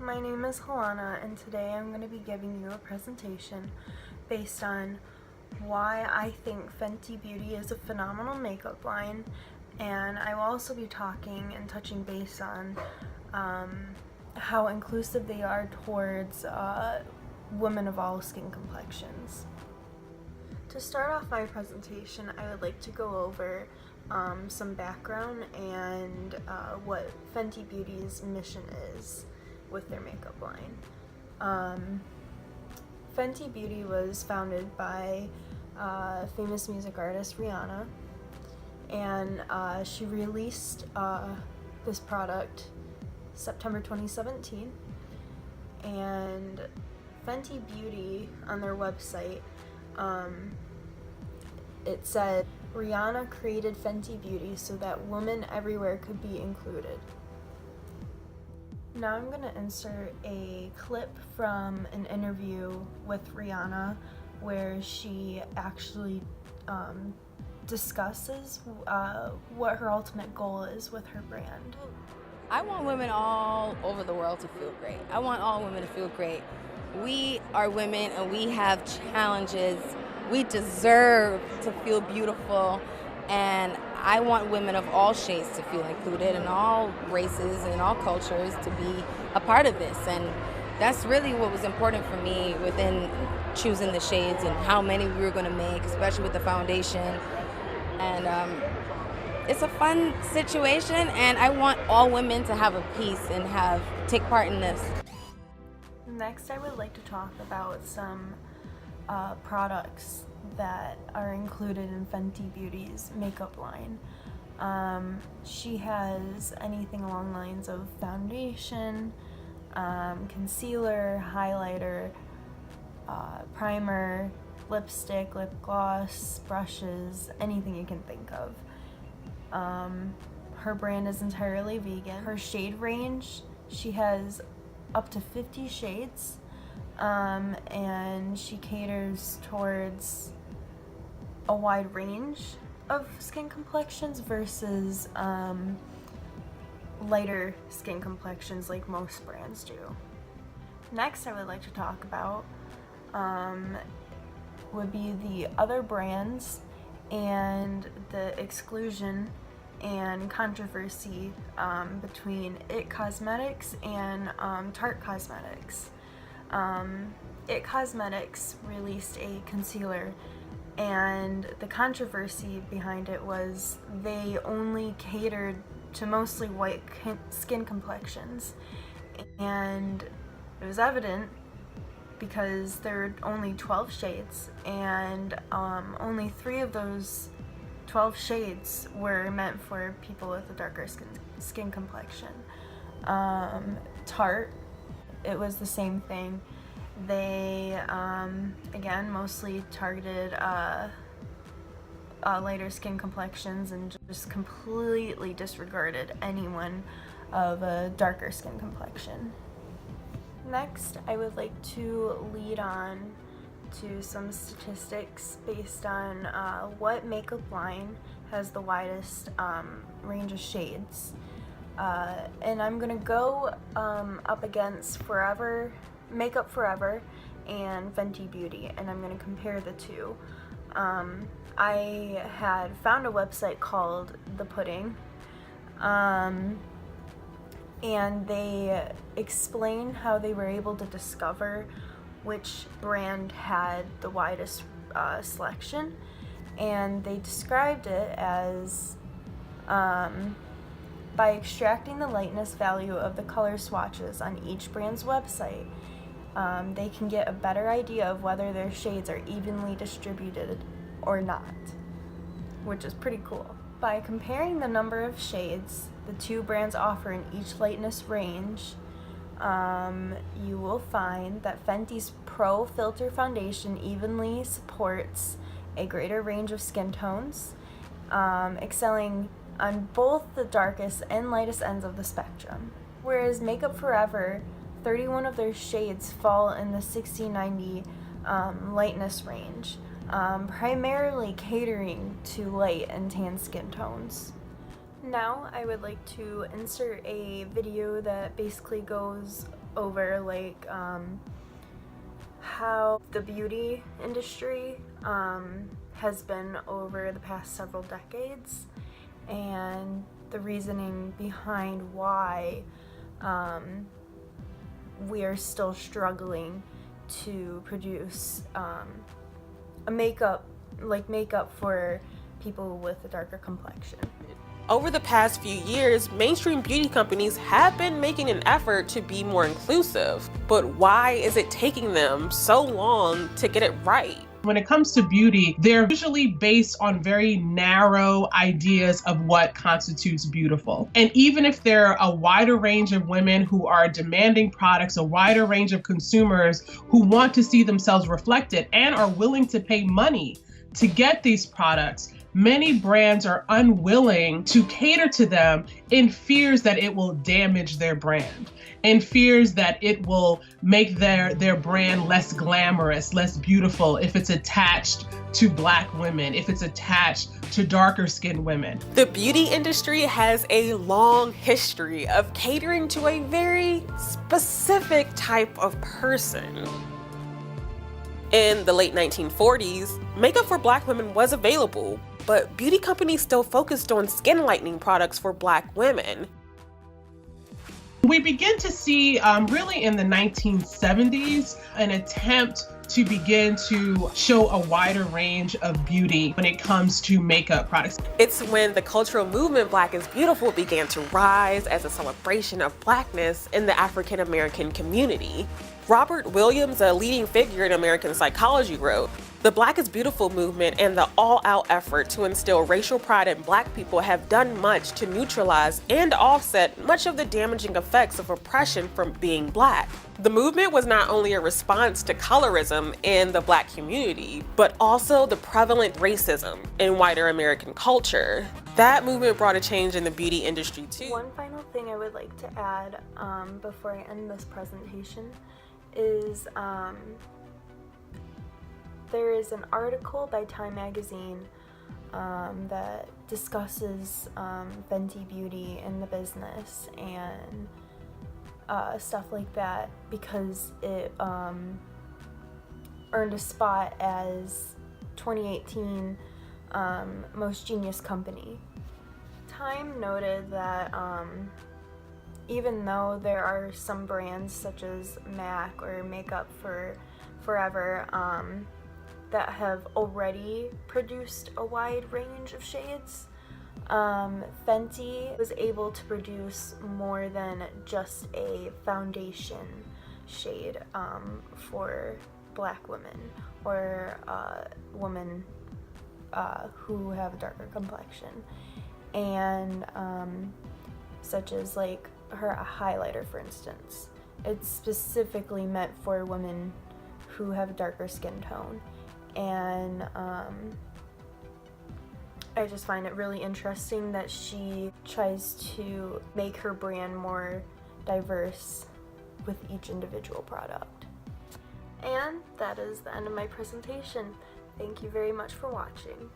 My name is Helena, and today I'm going to be giving you a presentation based on why I think Fenty Beauty is a phenomenal makeup line, and I will also be talking and touching base on how inclusive they are towards women of all skin complexions. To start off my presentation, I would like to go over some background and what Fenty Beauty's mission is with their makeup line. Fenty Beauty was founded by famous music artist Rihanna, and she released this product September 2017, and Fenty Beauty on their website, it said, Rihanna created Fenty Beauty so that women everywhere could be included. Now I'm going to insert a clip from an interview with Rihanna where she actually discusses what her ultimate goal is with her brand. I want women all over the world to feel great. I want all women to feel great. We are women and we have challenges. We deserve to feel beautiful, and I want women of all shades to feel included, and all races and all cultures to be a part of this. And that's really what was important for me within choosing the shades and how many we were going to make, especially with the foundation. And it's a fun situation, and I want all women to have a piece and take part in this. Next, I would like to talk about some products that are included in Fenty Beauty's makeup line. She has anything along the lines of foundation, concealer, highlighter, primer, lipstick, lip gloss, brushes, anything you can think of. Her brand is entirely vegan. Her shade range, she has up to 50 shades, and she caters towards a wide range of skin complexions versus lighter skin complexions like most brands do. Next, I would like to talk about would be the other brands and the exclusion and controversy between IT Cosmetics and Tarte Cosmetics. IT Cosmetics released a concealer, and the controversy behind it was they only catered to mostly white skin complexions, and it was evident because there were only 12 shades, and only 3 of those 12 shades were meant for people with a darker skin complexion. Tarte, it was the same thing. They, again, mostly targeted lighter skin complexions and just completely disregarded anyone of a darker skin complexion. Next, I would like to lead on to some statistics based on what makeup line has the widest range of shades. And I'm going to go up against Makeup Forever and Fenty Beauty, and I'm going to compare the two. I had found a website called The Pudding, and they explain how they were able to discover which brand had the widest selection, and they described it as by extracting the lightness value of the color swatches on each brand's website, they can get a better idea of whether their shades are evenly distributed or not, which is pretty cool. By comparing the number of shades the two brands offer in each lightness range, you will find that Fenty's Pro Filter Foundation evenly supports a greater range of skin tones, excelling on both the darkest and lightest ends of the spectrum. Whereas Makeup Forever, 31 of their shades fall in the 60-90 lightness range, primarily catering to light and tan skin tones. Now I would like to insert a video that basically goes over like how the beauty industry has been over the past several decades, and the reasoning behind why we are still struggling to produce a makeup for people with a darker complexion. Over the past few years, mainstream beauty companies have been making an effort to be more inclusive, but why is it taking them so long to get it right? When it comes to beauty, they're usually based on very narrow ideas of what constitutes beautiful. And even if there are a wider range of women who are demanding products, a wider range of consumers who want to see themselves reflected and are willing to pay money to get these products, many brands are unwilling to cater to them in fears that it will damage their brand, in fears that it will make their brand less glamorous, less beautiful if it's attached to Black women, if it's attached to darker skinned women. The beauty industry has a long history of catering to a very specific type of person. In the late 1940s, makeup for Black women was available, but beauty companies still focused on skin lightening products for Black women. We begin to see, really in the 1970s, an attempt to begin to show a wider range of beauty when it comes to makeup products. It's when the cultural movement Black is Beautiful began to rise as a celebration of Blackness in the African American community. Robert Williams, a leading figure in American psychology, wrote, "The Black is Beautiful movement and the all-out effort to instill racial pride in Black people have done much to neutralize and offset much of the damaging effects of oppression from being Black." The movement was not only a response to colorism in the Black community, but also the prevalent racism in wider American culture. That movement brought a change in the beauty industry too. One final thing I would like to add before I end this presentation is there is an article by Time magazine that discusses Fenty Beauty in the business and stuff like that, because it earned a spot as 2018 Most Genius Company. Time noted that even though there are some brands such as MAC or Makeup for Forever that have already produced a wide range of shades, Fenty was able to produce more than just a foundation shade for Black women or women who have a darker complexion, and such as like her highlighter, for instance. It's specifically meant for women who have a darker skin tone, and I just find it really interesting that she tries to make her brand more diverse with each individual product. And that is the end of my presentation. Thank you very much for watching.